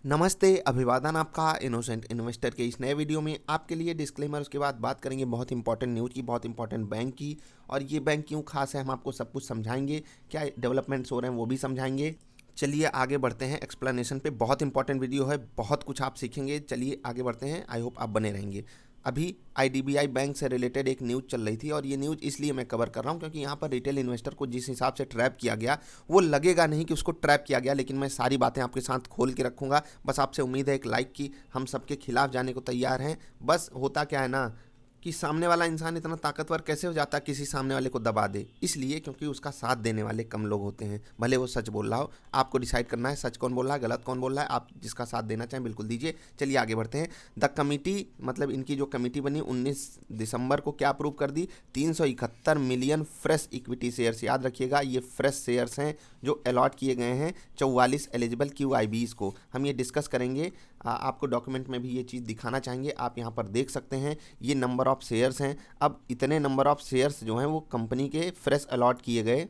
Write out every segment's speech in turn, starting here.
नमस्ते, अभिवादन आपका इनोसेंट इन्वेस्टर के इस नए वीडियो में आपके लिए डिस्क्लेमर। उसके बाद बात करेंगे बहुत इंपॉर्टेंट न्यूज़ की, बहुत इंपॉर्टेंट बैंक की। और ये बैंक क्यों खास है हम आपको सब कुछ समझाएंगे, क्या डेवलपमेंट्स हो रहे हैं वो भी समझाएंगे। चलिए आगे बढ़ते हैं एक्सप्लेनेशन पे। बहुत इंपॉर्टेंट वीडियो है, बहुत कुछ आप सीखेंगे। चलिए आगे बढ़ते हैं, आई होप आप बने रहेंगे। अभी आईडीबीआई बैंक से रिलेटेड एक न्यूज़ चल रही थी और ये न्यूज़ इसलिए मैं कवर कर रहा हूँ क्योंकि यहाँ पर रिटेल इन्वेस्टर को जिस हिसाब से ट्रैप किया गया वो लगेगा नहीं कि उसको ट्रैप किया गया, लेकिन मैं सारी बातें आपके साथ खोल के रखूँगा। बस आपसे उम्मीद है एक लाइक की, हम सबके खिलाफ जाने को तैयार हैं। बस होता क्या है ना कि सामने वाला इंसान इतना ताकतवर कैसे हो जाता है किसी सामने वाले को दबा दे, इसलिए क्योंकि उसका साथ देने वाले कम लोग होते हैं। भले वो सच बोल रहा हो, आपको डिसाइड करना है सच कौन बोल रहा है, गलत कौन बोल रहा है। आप जिसका साथ देना चाहें बिल्कुल दीजिए। चलिए आगे बढ़ते हैं। द कमिटी, मतलब इनकी जो कमेटी बनी 19 दिसंबर को क्या अप्रूव कर दी, 371 मिलियन फ्रेश इक्विटी शेयर्स। याद रखिएगा ये फ्रेश शेयर्स हैं जो अलॉट किए गए हैं 44 एलिजिबल QIBs को। हम ये डिस्कस करेंगे, आपको डॉक्यूमेंट में भी ये चीज़ दिखाना चाहेंगे। आप यहाँ पर देख सकते हैं ये नंबर ऑफ शेयर्स हैं। अब इतने नंबर ऑफ शेयर्स जो हैं वो कंपनी के फ्रेश अलॉट किए गए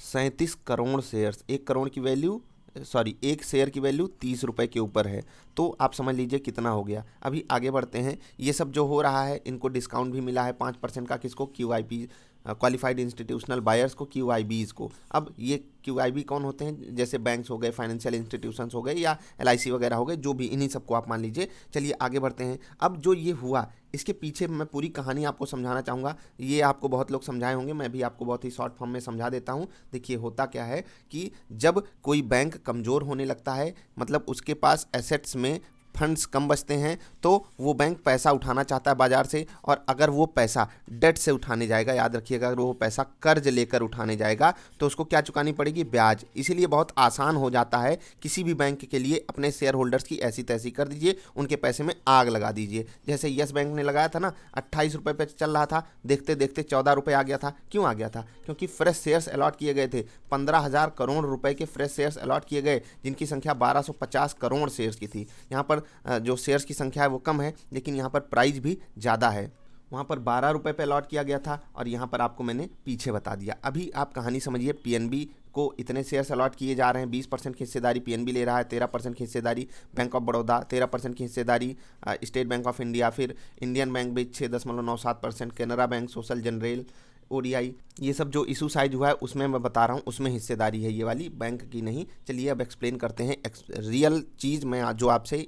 37 करोड़ शेयर्स। 1 करोड़ की वैल्यू, सॉरी, एक शेयर की वैल्यू 30 रुपये के ऊपर है। तो आप समझ लीजिए कितना हो गया। अभी आगे बढ़ते हैं। ये सब जो हो रहा है इनको डिस्काउंट भी मिला है 5% का। किसको? QIP, क्वालिफाइड इंस्टीट्यूशनल बायर्स को, QIBs को। अब ये QIB कौन होते हैं? जैसे बैंक्स हो गए, फाइनेंशियल इंस्टीट्यूशंस हो गए, या LIC वगैरह हो गए, जो भी, इन्हीं सबको आप मान लीजिए। चलिए आगे बढ़ते हैं। अब जो ये हुआ इसके पीछे मैं पूरी कहानी आपको समझाना चाहूँगा। ये आपको बहुत लोग समझाए होंगे, मैं भी आपको बहुत ही शॉर्ट फॉर्म में समझा देता हूँ। देखिए होता क्या है कि जब कोई बैंक कमज़ोर होने लगता है, मतलब उसके पास एसेट्स में फंड्स कम बचते हैं, तो वो बैंक पैसा उठाना चाहता है बाजार से। और अगर वो पैसा डेट से उठाने जाएगा, याद रखिएगा, अगर वो पैसा कर्ज लेकर उठाने जाएगा तो उसको क्या चुकानी पड़ेगी? ब्याज। इसीलिए बहुत आसान हो जाता है किसी भी बैंक के लिए, अपने शेयर होल्डर्स की ऐसी तैसी कर दीजिए, उनके पैसे में आग लगा दीजिए। जैसे यस बैंक ने लगाया था ना, 28 रुपये पे चल रहा था, देखते देखते 14 रुपये आ गया था। क्यों आ गया था? क्योंकि फ्रेश शेयर्स अलॉट किए गए थे। 15,000 करोड़ रुपए के फ्रेश शेयर्स अलॉट किए गए, जिनकी संख्या 1250 करोड़ शेयर्स की थी। यहाँ पर जो शेयर्स की संख्या है वो कम है, लेकिन यहाँ पर प्राइस भी ज़्यादा है। वहाँ पर 12 रुपये पे अलॉट किया गया था और यहाँ पर आपको मैंने पीछे बता दिया। अभी आप कहानी समझिए। PNB को इतने शेयर्स अलॉट किए जा रहे हैं। 20% की हिस्सेदारी PNB ले रहा है, 13% की हिस्सेदारी बैंक ऑफ बड़ौदा, 13% की हिस्सेदारी स्टेट बैंक ऑफ इंडिया, फिर इंडियन बैंक भी 6.97%, Canara bank, social general, ODI, ये सब जो इशू साइज हुआ है उसमें मैं बता रहा हूँ, उसमें हिस्सेदारी है ये वाली, बैंक की नहीं। चलिए अब एक्सप्लेन करते हैं रियल चीज़। मैं जो आपसे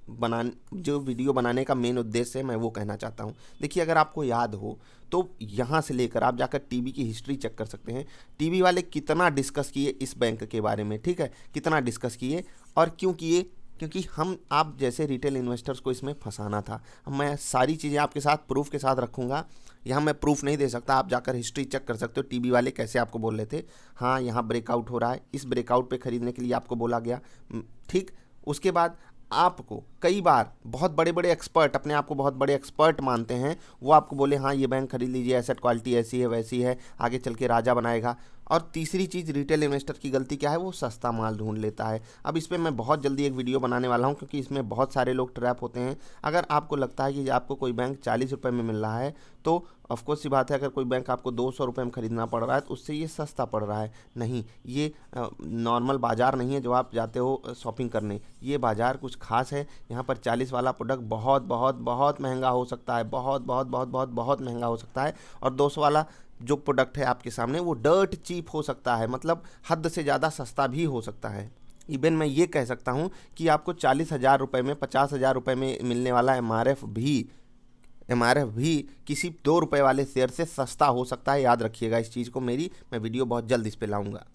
जो वीडियो बनाने का मेन उद्देश्य है मैं वो कहना चाहता हूँ। देखिए अगर आपको याद हो तो यहाँ से लेकर आप जाकर टीवी की हिस्ट्री चेक कर सकते हैं। टीवी वाले कितना डिस्कस किए इस बैंक के बारे में, ठीक है, कितना डिस्कस किए और क्यों किए? क्योंकि हम आप जैसे रिटेल इन्वेस्टर्स को इसमें फंसाना था। मैं सारी चीज़ें आपके साथ प्रूफ के साथ रखूँगा। यहाँ मैं प्रूफ नहीं दे सकता, आप जाकर हिस्ट्री चेक कर सकते हो। टीवी वाले कैसे आपको बोल रहे थे, हाँ यहाँ ब्रेकआउट हो रहा है, इस ब्रेकआउट पे खरीदने के लिए आपको बोला गया, ठीक। उसके बाद आपको कई बार बहुत बड़े बड़े एक्सपर्ट, अपने आप को बहुत बड़े एक्सपर्ट मानते हैं, वो आपको बोले हाँ ये बैंक खरीद लीजिए, एसेट क्वालिटी ऐसी है वैसी है, आगे चल के राजा बनाएगा। और तीसरी चीज़, रिटेल इन्वेस्टर की गलती क्या है? वो सस्ता माल ढूंढ लेता है। अब इस पर मैं बहुत जल्दी एक वीडियो बनाने वाला हूँ क्योंकि इसमें बहुत सारे लोग ट्रैप होते हैं। अगर आपको लगता है कि आपको कोई बैंक 40 रुपये में मिल रहा है तो ऑफकोर्स सी बात है, अगर कोई बैंक आपको 200 रुपये में खरीदना पड़ रहा है तो उससे ये सस्ता पड़ रहा है। नहीं, ये नॉर्मल बाज़ार नहीं है जो आप जाते हो शॉपिंग करने। ये बाज़ार कुछ खास है। यहाँ पर 40 वाला प्रोडक्ट बहुत बहुत बहुत महंगा हो सकता है, बहुत बहुत बहुत बहुत बहुत महंगा हो सकता है। और 200 वाला जो प्रोडक्ट है आपके सामने वो डर्ट चीप हो सकता है, मतलब हद से ज़्यादा सस्ता भी हो सकता है। इवन मैं ये कह सकता हूँ कि आपको 40,000 रुपये में, 50,000 रुपये में मिलने वाला MRF भी किसी 2 रुपये वाले शेयर से सस्ता हो सकता है। याद रखिएगा इस चीज़ को। मैं वीडियो बहुत जल्द इस पे लाऊंगा।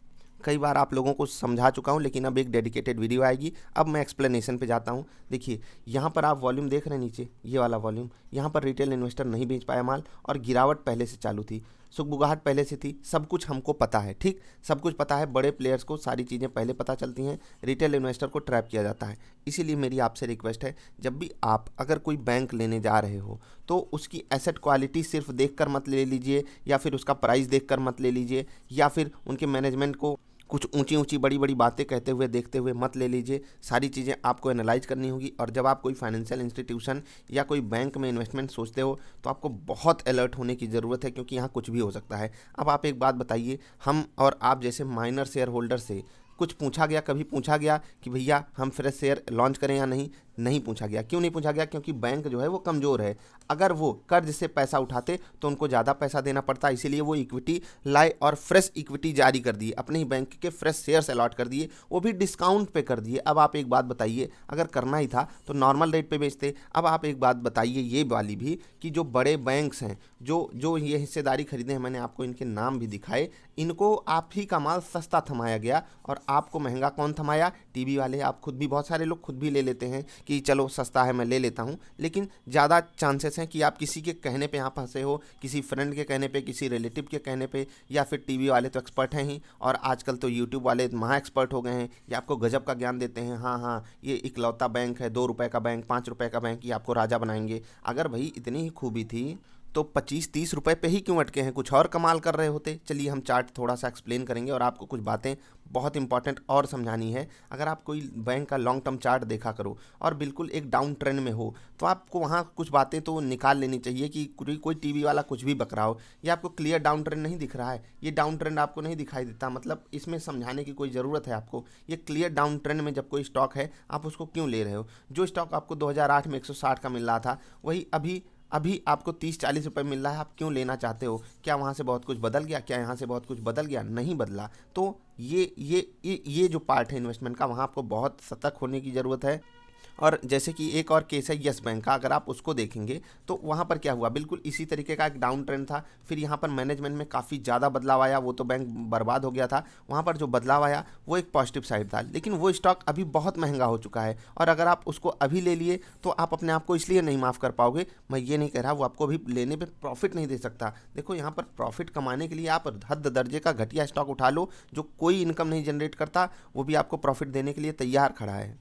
कई बार आप लोगों को समझा चुका हूं, लेकिन अब एक डेडिकेटेड वीडियो आएगी। अब मैं एक्सप्लेनेशन पे जाता हूं। देखिए यहाँ पर आप वॉल्यूम देख रहे हैं नीचे, ये वाला वॉल्यूम, यहाँ पर रिटेल इन्वेस्टर नहीं बेच पाया माल और गिरावट पहले से चालू थी, सुगबुगाहट पहले से थी। सब कुछ हमको पता है, ठीक, सब कुछ पता है। बड़े प्लेयर्स को सारी चीज़ें पहले पता चलती हैं, रिटेल इन्वेस्टर को ट्रैप किया जाता है। इसीलिए मेरी आपसे रिक्वेस्ट है, जब भी आप अगर कोई बैंक लेने जा रहे हो तो उसकी एसेट क्वालिटी सिर्फ देख कर मत ले लीजिए, या फिर उसका प्राइस देख कर मत ले लीजिए, या फिर उनके मैनेजमेंट को कुछ ऊंची ऊंची बड़ी बड़ी बातें कहते हुए देखते हुए मत ले लीजिए। सारी चीज़ें आपको एनालाइज करनी होगी। और जब आप कोई फाइनेंशियल इंस्टीट्यूशन या कोई बैंक में इन्वेस्टमेंट सोचते हो तो आपको बहुत अलर्ट होने की ज़रूरत है, क्योंकि यहाँ कुछ भी हो सकता है। अब आप एक बात बताइए, हम और आप जैसे माइनर शेयर होल्डर से कुछ पूछा गया, कभी पूछा गया कि भैया हम फ्रेश शेयर लॉन्च करें या नहीं? नहीं पूछा गया। क्यों नहीं पूछा गया? क्योंकि बैंक जो है वो कमज़ोर है। अगर वो कर्ज से पैसा उठाते तो उनको ज़्यादा पैसा देना पड़ता, इसीलिए वो इक्विटी लाए और फ्रेश इक्विटी जारी कर दी, अपने ही बैंक के फ्रेश शेयर्स अलॉट कर दिए, वो भी डिस्काउंट पे कर दिए। अब आप एक बात बताइए, अगर करना ही था तो नॉर्मल रेट पे बेचते। अब आप एक बात बताइए ये वाली भी कि जो बड़े बैंक्स हैं, जो जो ये हिस्सेदारी खरीदे हैं, मैंने आपको इनके नाम भी दिखाए, इनको आप ही का माल सस्ता थमाया गया और आपको महंगा कौन थमाया? टीवी वाले। आप खुद भी, बहुत सारे लोग खुद भी ले लेते हैं कि चलो सस्ता है मैं ले लेता हूँ, लेकिन ज़्यादा चांसेस हैं कि आप किसी के कहने पे यहाँ फंसे हो, किसी फ्रेंड के कहने पे, किसी रिलेटिव के कहने पे, या फिर टीवी वाले तो एक्सपर्ट हैं ही, और आजकल तो यूट्यूब वाले महा एक्सपर्ट हो गए हैं, ये आपको गजब का ज्ञान देते हैं। हाँ हाँ, ये इकलौता बैंक है, 2 रुपए का बैंक, 5 रुपए का बैंक, ये आपको राजा बनाएंगे। अगर भाई इतनी ही खूबी थी तो 25-30 रुपए पे ही क्यों अटके हैं? कुछ और कमाल कर रहे होते। चलिए हम चार्ट थोड़ा सा एक्सप्लेन करेंगे और आपको कुछ बातें बहुत इंपॉर्टेंट और समझानी है। अगर आप कोई बैंक का लॉन्ग टर्म चार्ट देखा करो और बिल्कुल एक डाउन ट्रेंड में हो, तो आपको वहाँ कुछ बातें तो निकाल लेनी चाहिए कि कोई टीवी वाला कुछ भी बक रहा हो। ये आपको क्लियर डाउन ट्रेंड नहीं दिख रहा है, ये डाउन ट्रेंड आपको नहीं दिखाई देता, मतलब इसमें समझाने की कोई ज़रूरत है आपको। ये क्लियर डाउन ट्रेंड में जब कोई स्टॉक है, आप उसको क्यों ले रहे हो? जो स्टॉक आपको 2008 में 160 का मिल रहा था, वही अभी अभी आपको 30-40 रुपए मिल रहा है। आप क्यों लेना चाहते हो? क्या वहाँ से बहुत कुछ बदल गया? क्या यहाँ से बहुत कुछ बदल गया? नहीं बदला। तो ये जो पार्ट है इन्वेस्टमेंट का, वहाँ आपको बहुत सतर्क होने की ज़रूरत है। और जैसे कि एक और केस है यस बैंक का, अगर आप उसको देखेंगे तो वहाँ पर क्या हुआ, बिल्कुल इसी तरीके का एक डाउन ट्रेंड था। फिर यहाँ पर मैनेजमेंट में काफ़ी ज़्यादा बदलाव आया, वो तो बैंक बर्बाद हो गया था। वहाँ पर जो बदलाव आया वो एक पॉजिटिव साइड था, लेकिन वो स्टॉक अभी बहुत महंगा हो चुका है, और अगर आप उसको अभी ले लिए तो आप अपने आप को इसलिए नहीं माफ़ कर पाओगे। मैं ये नहीं कह रहा वो आपको अभी लेने पर प्रॉफिट नहीं दे सकता। देखो यहाँ पर प्रॉफिट कमाने के लिए आप हद दर्जे का घटिया स्टॉक उठा लो जो कोई इनकम नहीं जनरेट करता, वो भी आपको प्रॉफिट देने के लिए तैयार खड़ा है।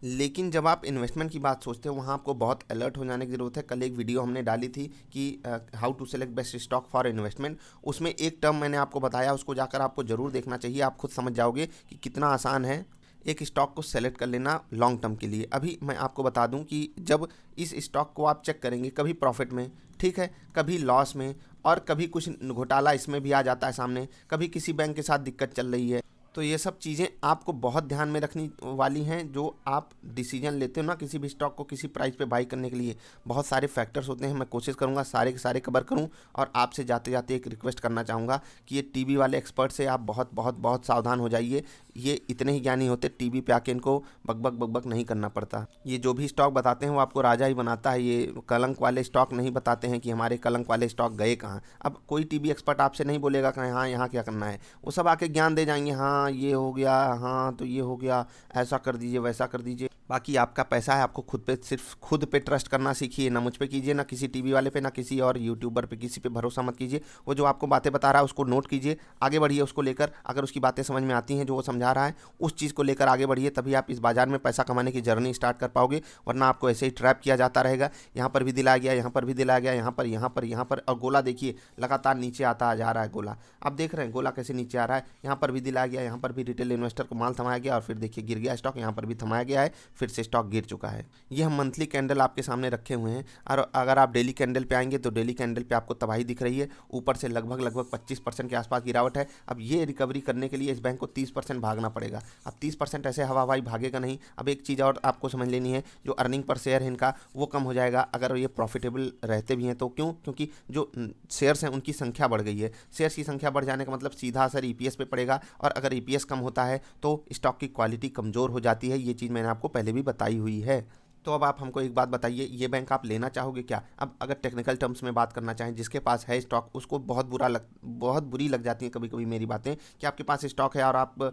लेकिन जब आप इन्वेस्टमेंट की बात सोचते हो, वहाँ आपको बहुत अलर्ट हो जाने की ज़रूरत है। कल एक वीडियो हमने डाली थी कि how to select best stock for investment, उसमें एक टर्म मैंने आपको बताया, उसको जाकर आपको ज़रूर देखना चाहिए। आप खुद समझ जाओगे कि कितना आसान है एक स्टॉक को सेलेक्ट कर लेना लॉन्ग टर्म के लिए। अभी मैं आपको बता दूं कि जब इस स्टॉक को आप चेक करेंगे, कभी प्रॉफिट में, ठीक है, कभी लॉस में, और कभी कुछ घोटाला इसमें भी आ जाता है सामने, कभी किसी बैंक के साथ दिक्कत चल रही है। तो ये सब चीज़ें आपको बहुत ध्यान में रखनी वाली हैं। जो आप डिसीजन लेते हो ना किसी भी स्टॉक को किसी प्राइस पे बाई करने के लिए, बहुत सारे फैक्टर्स होते हैं। मैं कोशिश करूंगा सारे के सारे कवर करूं, और आपसे जाते जाते एक रिक्वेस्ट करना चाहूँगा कि ये टीवी वाले एक्सपर्ट से आप बहुत बहुत बहुत सावधान हो जाइए। ये इतने ही ज्ञानी होते, टीवी पे आके इनको बकबक बकबक नहीं करना पड़ता। ये जो भी स्टॉक बताते हैं वो आपको राजा ही बनाता है। ये कलंक वाले स्टॉक नहीं बताते हैं कि हमारे कलंक वाले स्टॉक गए कहाँ। अब कोई टीवी एक्सपर्ट आपसे नहीं बोलेगा कि हाँ यहाँ क्या करना है, वो सब आके ज्ञान दे जाएंगे, हाँ ये हो गया, हाँ तो ये हो गया, ऐसा कर दीजिए, वैसा कर दीजिए। बाकी आपका पैसा है, आपको खुद पे, सिर्फ खुद पे ट्रस्ट करना सीखिए। ना मुझ पे कीजिए, ना किसी टीवी वाले पे, ना किसी और यूट्यूबर पे, किसी पे भरोसा मत कीजिए। वो जो आपको बातें बता रहा है उसको नोट कीजिए, आगे बढ़िए उसको लेकर। अगर उसकी बातें समझ में आती हैं जो वो समझा रहा है, उस चीज़ को लेकर आगे बढ़िए, तभी आप इस बाजार में पैसा कमाने की जर्नी स्टार्ट कर पाओगे। वरना आपको ऐसे ही ट्रैप किया जाता रहेगा। यहाँ पर भी दिलाया गया, यहाँ पर भी दिलाया गया, यहाँ पर, यहाँ पर, यहाँ पर, और गोला देखिए लगातार नीचे आता जा रहा है गोला। आप देख रहे हैं गोला कैसे नीचे आ रहा है। यहाँ पर भी दिलाया गया, यहाँ पर भी रिटेल इन्वेस्टर को माल थमाया गया, और फिर देखिए गिर गया स्टॉक। यहाँ पर भी थमाया गया है, फिर से स्टॉक गिर चुका है। ये हम मंथली कैंडल आपके सामने रखे हुए हैं, और अगर आप डेली कैंडल पे आएंगे तो डेली कैंडल पे आपको तबाही दिख रही है। ऊपर से लगभग 25% के आसपास गिरावट है। अब ये रिकवरी करने के लिए इस बैंक को 30% भागना पड़ेगा। अब 30% ऐसे हवा हवाई भागेगा नहीं। अब एक चीज़ और आपको समझ लेनी है, जो अर्निंग पर शेयर है इनका वो कम हो जाएगा अगर ये प्रॉफिटेबल रहते भी हैं तो। क्यों? क्योंकि जो शेयर्स हैं उनकी संख्या बढ़ गई है। शेयर्स की संख्या बढ़ जाने का मतलब सीधा असर ईपीएस पे पड़ेगा, और अगर ईपीएस कम होता है तो स्टॉक की क्वालिटी कमज़ोर हो जाती है। ये चीज़ मैंने आपको पहले भी बताई हुई है। तो अब आप हमको एक बात बताइए, ये बैंक आप लेना चाहोगे क्या? अब अगर टेक्निकल टर्म्स में बात करना चाहें, जिसके पास है स्टॉक उसको बहुत बुरी लग जाती हैं कभी कभी मेरी बातें कि आपके पास स्टॉक है और आप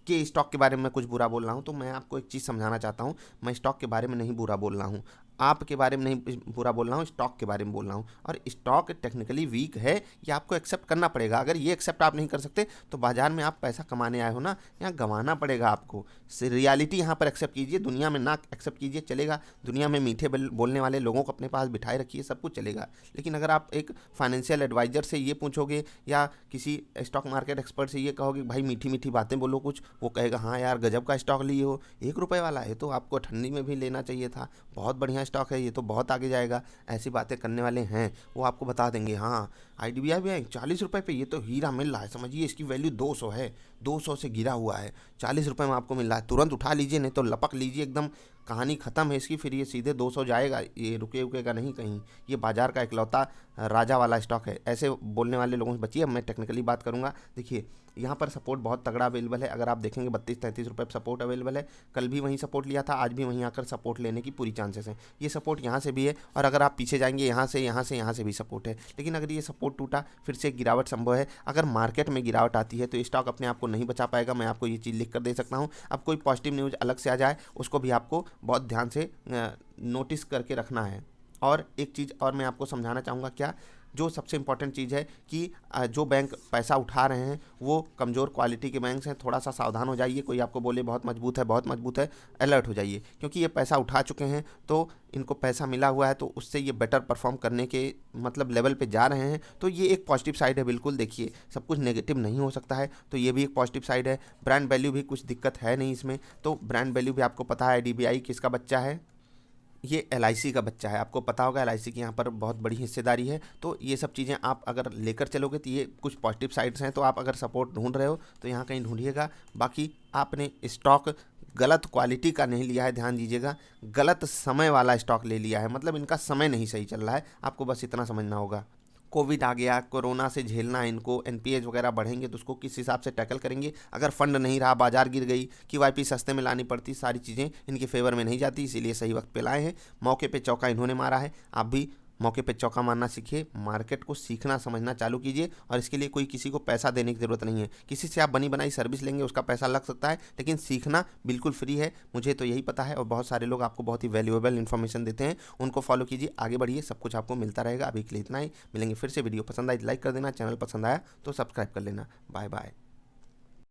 के स्टॉक के बारे में कुछ बुरा बोल रहा हूँ। तो मैं आपको एक चीज़ समझाना चाहता हूँ, मैं स्टॉक के बारे में नहीं बुरा बोल रहा हूँ, आपके बारे में नहीं बुरा बोल रहा हूँ, स्टॉक के बारे में बोल रहा हूँ। और स्टॉक टेक्निकली वीक है, ये आपको एक्सेप्ट करना पड़ेगा। अगर ये एक्सेप्ट आप नहीं कर सकते तो बाजार में आप पैसा कमाने आए हो ना, यहाँ गंवाना पड़ेगा आपको। रियलिटी यहाँ पर एक्सेप्ट कीजिए, दुनिया में ना एक्सेप्ट कीजिए, चलेगा। दुनिया में मीठे बोलने वाले लोगों को अपने पास बिठाए रखिए, सब कुछ चलेगा। लेकिन अगर आप एक फाइनेंशियल एडवाइजर से ये पूछोगे या किसी स्टॉक मार्केट एक्सपर्ट से ये कहोगे भाई मीठी मीठी बातें बोलो कुछ, वो कहेगा हाँ यार गजब का स्टॉक लिए हो, 1 रुपये वाला है तो आपको ठंडी में भी लेना चाहिए था, बहुत बढ़िया स्टॉक है, ये तो बहुत आगे जाएगा, ऐसी बातें करने वाले हैं वो आपको बता देंगे हाँ IDBI बैंक 40 रुपये पे ये तो हीरा मिल रहा है, समझिए इसकी वैल्यू 200 है, 200 से गिरा हुआ है, 40 रुपये में आपको मिल रहा है, तुरंत उठा लीजिए नहीं तो लपक लीजिए, एकदम कहानी ख़त्म है इसकी, फिर ये सीधे 200 जाएगा, ये रुकेगा नहीं कहीं, ये बाजार का इकलौता राजा वाला स्टॉक है। ऐसे बोलने वाले लोगों से बचिए। अब मैं टेक्निकली बात करूंगा। देखिए यहाँ पर सपोर्ट बहुत तगड़ा अवेलेबल है, अगर आप देखेंगे 32-33 रुपये पर सपोर्ट अवेलेबल है, कल भी वहीं सपोर्ट लिया था, आज भी वहीं आकर सपोर्ट लेने की पूरी चांसेस हैं। ये सपोर्ट यहाँ से भी है और अगर आप पीछे जाएंगे यहाँ से भी सपोर्ट है, लेकिन अगर ये सपोर्ट टूटा फिर से गिरावट संभव है। अगर मार्केट में गिरावट आती है तो स्टॉक अपने आप को नहीं बचा पाएगा, मैं आपको ये चीज़ लिख कर दे सकता हूँ। अब कोई पॉजिटिव न्यूज़ अलग से आ जाए उसको भी आपको बहुत ध्यान से नोटिस करके रखना है। और एक चीज़ और मैं आपको समझाना चाहूँगा, क्या जो सबसे इम्पॉर्टेंट चीज़ है कि जो बैंक पैसा उठा रहे हैं वो कमज़ोर क्वालिटी के बैंक हैं, थोड़ा सा सावधान हो जाइए। कोई आपको बोले बहुत मजबूत है, अलर्ट हो जाइए, क्योंकि ये पैसा उठा चुके हैं तो इनको पैसा मिला हुआ है, तो उससे ये बेटर परफॉर्म करने के मतलब लेवल पे जा रहे हैं, तो ये एक पॉजिटिव साइड है। बिल्कुल देखिए सब कुछ नेगेटिव नहीं हो सकता है, तो ये भी एक पॉजिटिव साइड है। ब्रांड वैल्यू भी कुछ दिक्कत है नहीं इसमें, तो ब्रांड वैल्यू भी आपको पता है IDBI किसका बच्चा है, ये LIC का बच्चा है, आपको पता होगा LIC की यहाँ पर बहुत बड़ी हिस्सेदारी है। तो ये सब चीज़ें आप अगर लेकर चलोगे तो ये कुछ पॉजिटिव साइड्स हैं, तो आप अगर सपोर्ट ढूंढ रहे हो तो यहाँ कहीं ढूंढिएगा। बाकी आपने स्टॉक गलत क्वालिटी का नहीं लिया है, ध्यान दीजिएगा, गलत समय वाला स्टॉक ले लिया है, मतलब इनका समय नहीं सही चल रहा है, आपको बस इतना समझना होगा। कोविड आ गया, कोरोना से झेलना है इनको, NPAs वगैरह बढ़ेंगे तो उसको किस हिसाब से टैकल करेंगे। अगर फंड नहीं रहा, बाजार गिर गई, QIP सस्ते में लानी पड़ती, सारी चीज़ें इनके फेवर में नहीं जाती, इसीलिए सही वक्त पे लाए हैं। मौके पे चौका इन्होंने मारा है, आप भी मौके पे चौका मारना सीखिए, मार्केट को सीखना समझना चालू कीजिए। और इसके लिए कोई किसी को पैसा देने की ज़रूरत नहीं है, किसी से आप बनी बनाई सर्विस लेंगे उसका पैसा लग सकता है, लेकिन सीखना बिल्कुल फ्री है, मुझे तो यही पता है। और बहुत सारे लोग आपको बहुत ही वैल्यूएबल इन्फॉर्मेशन देते हैं, उनको फॉलो कीजिए, आगे बढ़िए, सब कुछ आपको मिलता रहेगा। अभी के लिए इतना ही, मिलेंगे फिर से। वीडियो पसंद आई लाइक कर देना, चैनल पसंद आया तो सब्सक्राइब कर लेना। Bye bye.